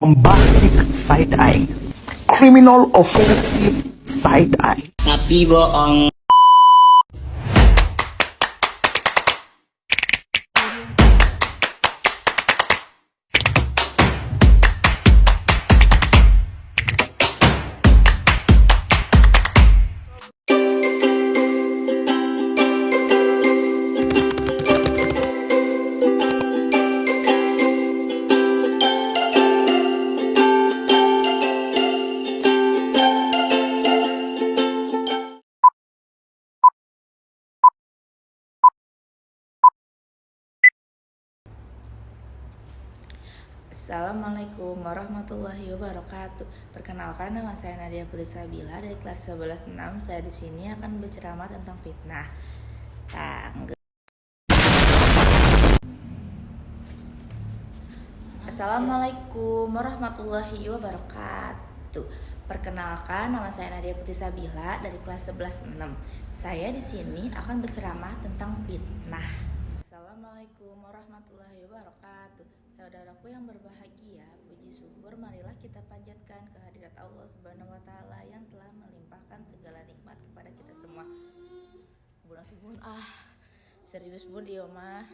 bombastic side eye, criminal offensive side eye. Tapi bohong. Assalamualaikum warahmatullahi wabarakatuh. Perkenalkan, nama saya Nadia Putri Sabila dari kelas 11-6. Saya di sini akan berceramah tentang fitnah. Assalamualaikum warahmatullahi wabarakatuh. Perkenalkan, nama saya Nadia Putri Sabila dari kelas 11-6. Saya di sini akan berceramah tentang fitnah. Assalamualaikum warahmatullahi wabarakatuh. Saudaraku yang berbahagia, puji syukur marilah kita panjatkan kehadirat Allah Subhanahu wa taala yang telah melimpahkan segala nikmat kepada kita semua. Serius bun ieu mah.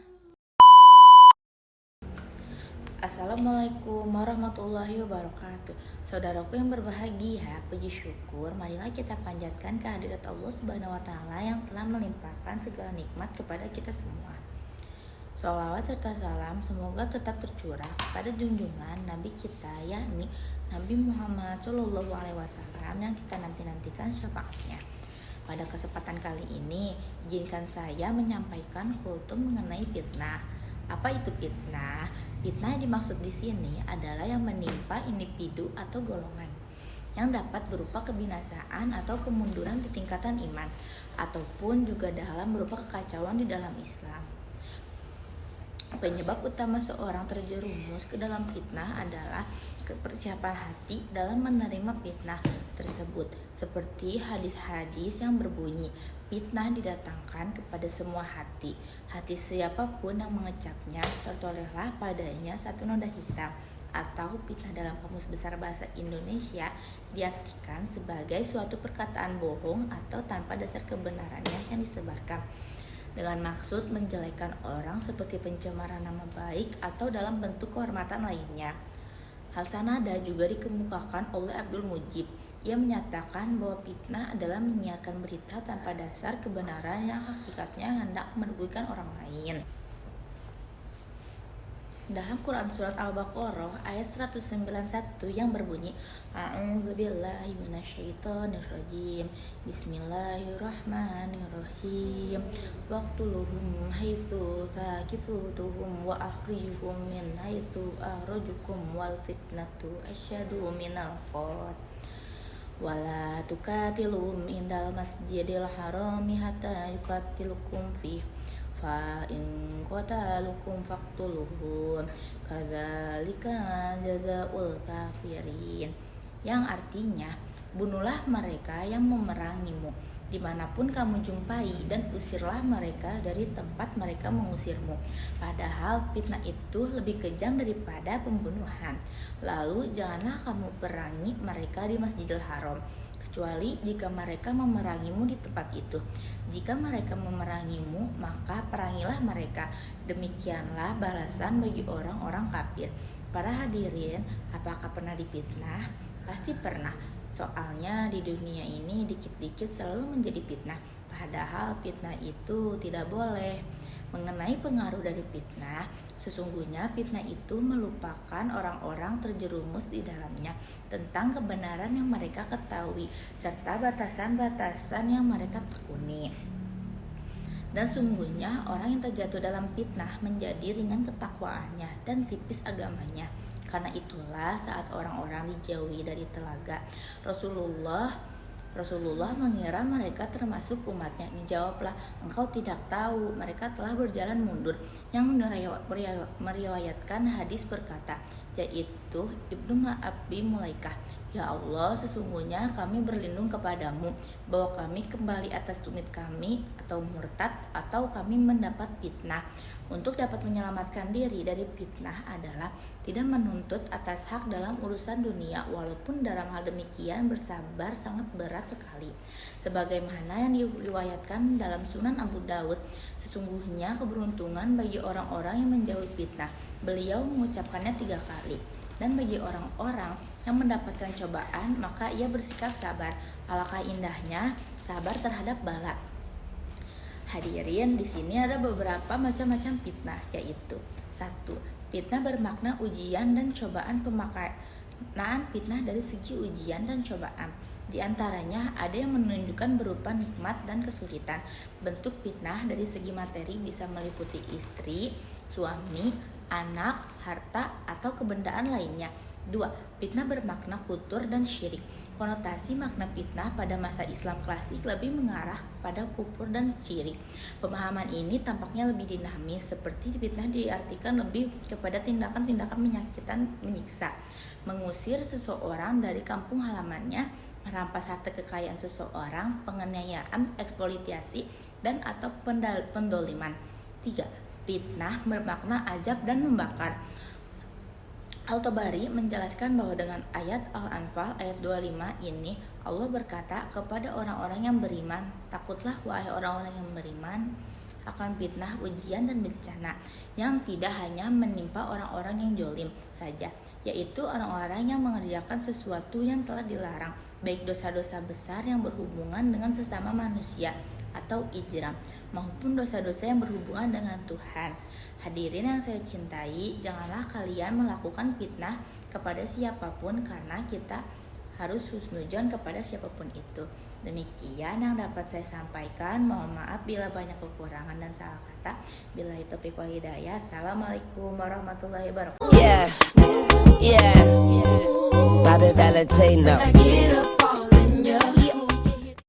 Assalamualaikum warahmatullahi wabarakatuh. Saudaraku yang berbahagia, puji syukur marilah kita panjatkan kehadirat Allah Subhanahu wa taala yang telah melimpahkan segala nikmat kepada kita semua. Sholawat serta salam semoga tetap tercurah kepada junjungan Nabi kita, yakni Nabi Muhammad SAW yang kita nanti-nantikan syafaatnya. Pada kesempatan kali ini, izinkan saya menyampaikan kultum mengenai fitnah. Apa itu fitnah? Fitnah yang dimaksud di sini adalah yang menimpa individu atau golongan yang dapat berupa kebinasaan atau kemunduran di tingkatan iman, ataupun juga dalam berupa kekacauan di dalam Islam. Penyebab utama seorang terjerumus ke dalam fitnah adalah kepersiapan hati dalam menerima fitnah tersebut. Seperti hadis-hadis yang berbunyi, fitnah didatangkan kepada semua hati. Hati siapapun yang mengecapnya, tertolehlah padanya satu noda hitam. Atau fitnah dalam Kamus Besar Bahasa Indonesia diartikan sebagai suatu perkataan bohong atau tanpa dasar kebenarannya yang disebarkan dengan maksud menjelekan orang seperti pencemaran nama baik atau dalam bentuk kehormatan lainnya. Hal senada juga dikemukakan oleh Abdul Mujib. Ia menyatakan bahwa fitnah adalah menyiarkan berita tanpa dasar kebenaran yang hakikatnya hendak merugikan orang lain. Dalam Quran Surat Al-Baqarah ayat 191 yang berbunyi, A'udzubillahi minasyaitonirrajim, Bismillahirrahmanirrahim, Waqtuluhum haitsu taqifutuhum wa akhrijuhum min haitsu akhrajukum wal fitnatu asyadu minal qatl wala tukatiluhum indal masjidil harami hatta yukatilukum fih fa in qatalukum faqtuluhum kadzalika jazaul kafirin, yang artinya bunuhlah mereka yang memerangimu dimanapun kamu jumpai dan usirlah mereka dari tempat mereka mengusirmu, padahal fitnah itu lebih kejam daripada pembunuhan. Lalu janganlah kamu perangi mereka di Masjidil Haram kecuali jika mereka memerangimu di tempat itu. Jika mereka memerangimu, maka perangilah mereka. Demikianlah balasan bagi orang-orang kafir. Para hadirin, apakah pernah difitnah? Pasti pernah. Soalnya di dunia ini dikit-dikit selalu menjadi fitnah. Padahal fitnah itu tidak boleh. Mengenai pengaruh dari fitnah, sesungguhnya fitnah itu melupakan orang-orang terjerumus di dalamnya tentang kebenaran yang mereka ketahui serta batasan-batasan yang mereka tekuni. Dan sungguhnya orang yang terjatuh dalam fitnah menjadi ringan ketakwaannya dan tipis agamanya. Karena itulah saat orang-orang dijauhi dari telaga, Rasulullah mengira mereka termasuk umatnya. Dijawablah, engkau tidak tahu, mereka telah berjalan mundur. Yang meriwayatkan hadis berkata, yaitu Ibnu Abi Mulaikah. Ya Allah, sesungguhnya kami berlindung kepadamu bahwa kami kembali atas tumit kami atau murtad atau kami mendapat fitnah. Untuk dapat menyelamatkan diri dari fitnah adalah tidak menuntut atas hak dalam urusan dunia, walaupun dalam hal demikian bersabar sangat berat sekali. Sebagaimana yang diriwayatkan dalam Sunan Abu Daud, sesungguhnya keberuntungan bagi orang-orang yang menjauhi fitnah. Beliau mengucapkannya 3 kali. Dan bagi orang-orang yang mendapatkan cobaan, maka ia bersikap sabar. Alangkah indahnya sabar terhadap bala. Hadirin, di sini ada beberapa macam-macam fitnah, yaitu 1. Fitnah bermakna ujian dan cobaan. Pemaknaan fitnah dari segi ujian dan cobaan. Di antaranya ada yang menunjukkan berupa nikmat dan kesulitan. Bentuk fitnah dari segi materi bisa meliputi istri, suami, anak, harta, atau kebendaan lainnya. 2. Fitnah bermakna futur dan syirik. Konotasi makna fitnah pada masa Islam klasik lebih mengarah pada kufur dan syirik. Pemahaman ini tampaknya lebih dinamis, seperti fitnah diartikan lebih kepada tindakan-tindakan menyakitkan, menyiksa, mengusir seseorang dari kampung halamannya, merampas harta kekayaan seseorang, penganiayaan, eksploitasi, dan atau pendoliman. 3. Fitnah bermakna azab dan membakar. Al-Tabari menjelaskan bahwa dengan ayat Al-Anfal ayat 25 ini Allah berkata kepada orang-orang yang beriman, takutlah wahai orang-orang yang beriman akan fitnah, ujian, dan bencana yang tidak hanya menimpa orang-orang yang jolim saja, yaitu orang-orang yang mengerjakan sesuatu yang telah dilarang, baik dosa-dosa besar yang berhubungan dengan sesama manusia atau ijram, maupun dosa-dosa yang berhubungan dengan Tuhan. Hadirin yang saya cintai, janganlah kalian melakukan fitnah kepada siapapun, karena kita harus husnudzon kepada siapapun itu. Demikian yang dapat saya sampaikan. Mohon maaf bila banyak kekurangan dan salah kata. Billahi taufiq wal hidayah. Assalamualaikum warahmatullahi wabarakatuh. Yeah, Bobby Valentino.